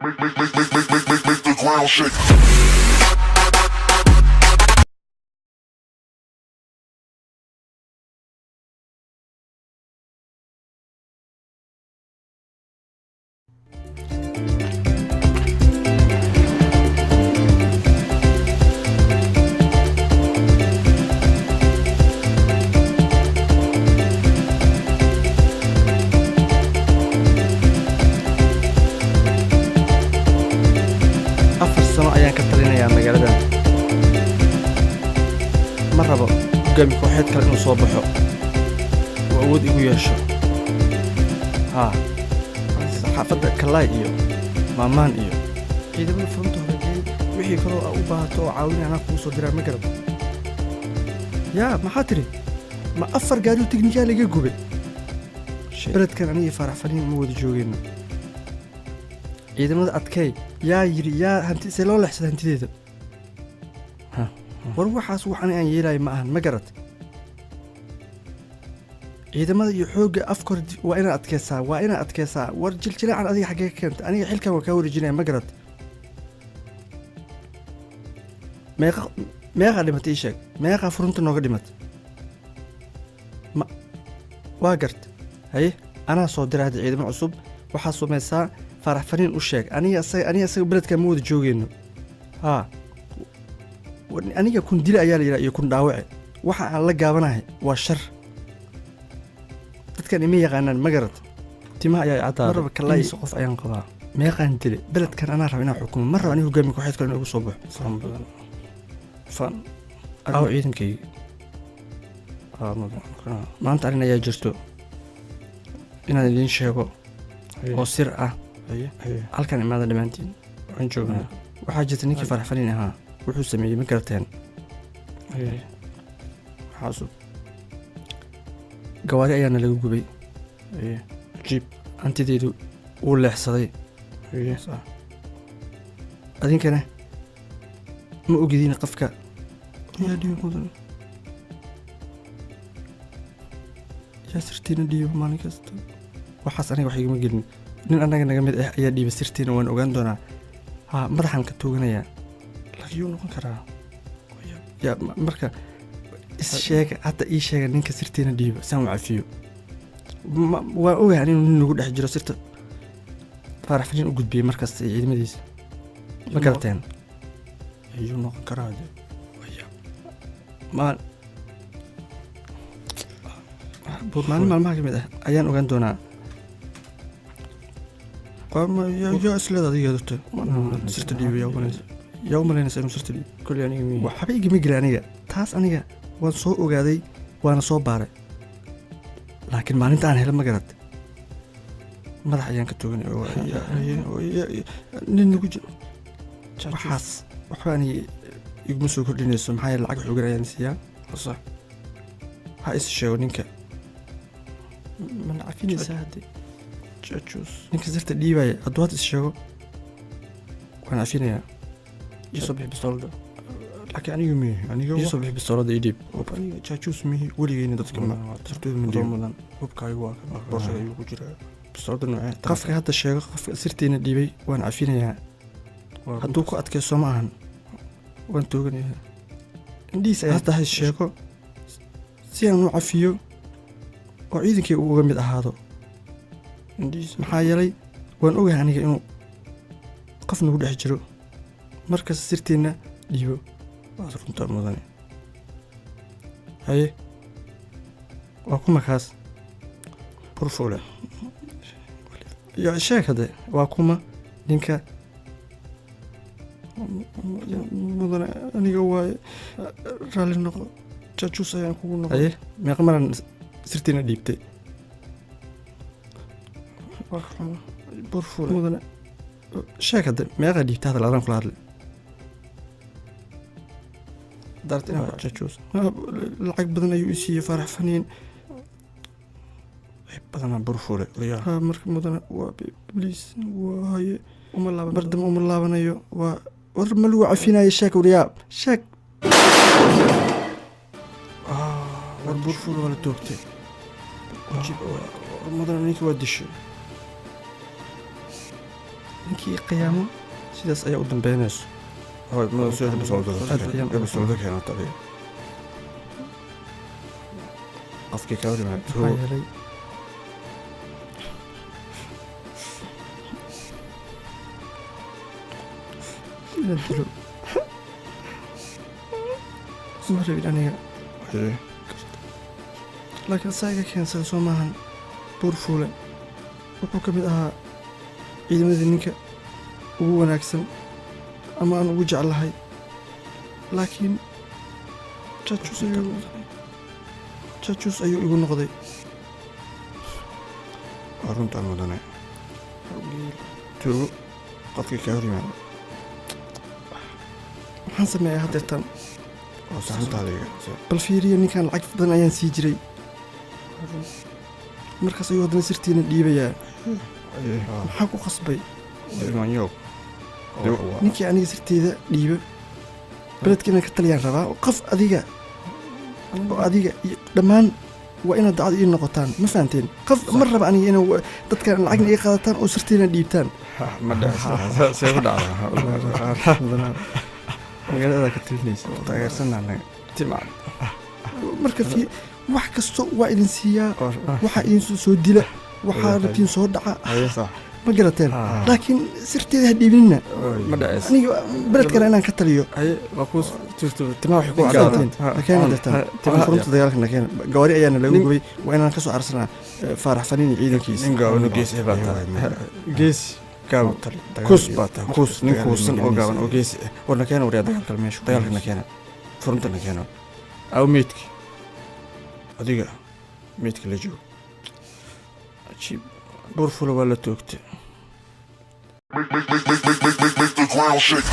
Make the ground shake. afar sano ayaan ka talinayaa magaaladan ma rabo hogaami kooxeed kale inuu soo baxo oo awood igu yeesho haa saxaafadda kalaay iyo maamaan iyo ciidamada furunta horegeey wixii kaloo aa u baahato oo caawin anaa kuu soo diraa ma garab yaa maxaa tidhi ma afar gaarioo tiknikaa laga gubay beledkan anigii faarax faniin ma wada joogeenno ciidamada adkay yaa yidhi yaa hanti see loo leexsada hantideeda war waxaas waxan aan yeelaayo ma ahan ma garad ciidamada iyo xoogga afkor waa inaad adkaysaa war jiljilaacan adiga xaggee ka keenta aniga xilkan waa kaa wareejinaya ma garad meeqaa dhimata ii sheeg meeqaa furunta nooga dhimat waa gart haye anaa soo dira hadda ciidamo cusub waxaa samaysaa faarax faniin u sheeg aniga asaga beledkan ma wada joogeenno haa aniga kun dila ayaa la yidhaha iyo kun dhaawace waxa aan la gaabanahay waa shar dadkan ima yaqaanaan ma garad timaha ayaa caddaada marraba kalaayiisa qof ayaan qabaa meeqaan dile beledkan anaa raba inaan xukumo ma raba aniga hogaami kooxeed kale inuu igu soo baxo fan badan fan aw ciidankaygi maanta arrin ayaa jirto inaan idiin sheego oo sir ah halkan imaada dhammaantiin waxaan joognaa waxaa jirta ninkii faarax faniin ahaa wuxuu sameeyey ma garateen xaasub gawaari ayaana laga gubay jiib hantideedu wuu leexsaday adinkana ma ogidiin qofka yaa sirtiina dhiiba maalin kasta waxaas aniga wax igama gelin nin annaga naga mid ah ayaa dhiiba sirtiina waan ogaan doonaa haa madaxaan ka tooganayaa lagiyuu noqon karaa yaa marka issheega hadda ii sheega ninka sirtiina dhiiba saan u cafiyo waan ogahan inuu nin nagu dhex jiro sirta faarax faniin u gudbiyey markasta iyo ciidamadiisa ma garateen ayuu noqon karaa maalin maalmaha ka mid ah ayaan ogaan doonaa yaa isleeda adigeedurta sirta dhiiba yaa u malaynaysa inuu sirta dhiiba koley aniga mi waxba igama geli aniga taas aniga waan soo ogaaday waana soo baaray laakiin maalinta aan helo ma garad madax ayaan ka toganay nin nagu jiro waxaas waxba aniga iguma soo kordhinayso maxaa yeele lacag xoogan ayaan siiyaa sax ha is sheego ninka mana cafinaysaa haddee ninka sirta dhiibaya hadduu had is sheego waan cafinayaa iisoo bixi bistoolada laakiin aniga mihi iisoo bixi bistoolada ii dhiib aniga jaajuus mihi weligeyna dadka sirtooda ma dhiibo hubkaagu waa boorsaga ayuu ku jiraa bistoolada noocee qofka hadda sheego qofka sirtiina dhiibay waan cafinayaa hadduu ku adkayso ma ahan waan tooganayaa indhihiis ayaa hadda ha is sheego si aan u cafiyo oo ciidankay uu uga mid ahaado maxaa yeelay waan ogahay aniga inuu qof nagu dhex jiro markasta sirteenna dhiibo waad runtaa mudane haye waa kuma kaas burfuule sheeg hadde waa kuma ninka mudane aniga waaye raalli noqo jaajuus ayaan kugu noqo haye meeqa maran sirtiina dhiibtay burfuule mudane sheeg hadde meeqaa dhiibtay hadal adaan kula hadlay jaajuus lacag badan ayuu isiiyey faarax faniin badanaa burfuule marka mudane waa bliis waa haye bardama uma laabanayo waa war ma lagu cafinayo sheeg wariyaa sheeg war burfuule waa la toogtay mudane ninka waa dishay ninkii qiyaamo sidaas ayaa u dambeynayso هاي ما يصير بس أدري. بس ودك هنا طبيعي قصدي كاوري ما maxaa هو yeelay inaan dilo ma rabin aniga إيه laakiin saaga keensada soo maahan buur fuule wuxuu ka mid ahaa ciidamadii ninka ugu wanaagsan ama aan ugu jeclahay laakiin jajus ayuu igu noqday أرنت على المدنة تو قصدي كاوري ما maxaan sameeyaa haddeertan وسحنت عليه bal fiiriya ninkan lacag badan ayaan sii jiray markaas ayuu haddana sirtiina dhiibayaa إيه maxaa ku qasbay ما يوب ninkii aniga sirteeda dhiiba beledka inaan ka taliyaan rabaa qof adiga oo adiga iyo dhammaan waa inaad dacad ii noqotaan ma fahanteen qof ma raba aniga inay dadkan lacagna ii qaadataan oo sirteena dhiibtaan ما دعس سيف دعس magaalada ka talinaysa تغيرنا عنك timac marka wax kasto waa idin siiyaa waxaa idin soo dila waxaa rabtiin soo dhaca أيه صح ma garateen laakiin sirteeda ha dhiibinina ما دعس aniga beledkana inaan ka taliyo أي وكوس تشتو timaa waxay ku cadaateen nakeena dartaan timaa furunta dagaalka nakeena gawaari ayaana lagu gubay waa inaan kasoo carsanaa faarax faniin ciidankiisa نينجا ونجيس إباتا gees قاو kus baata kus nin kuusan oo gaaban oo geesi ah war nakeena waryaa dagaalka meesha dagaalka nakeena furunta nakeena أو ميتك أديك ميتك اللي جو ajiib buur fula waa la toogta Make the ground shake.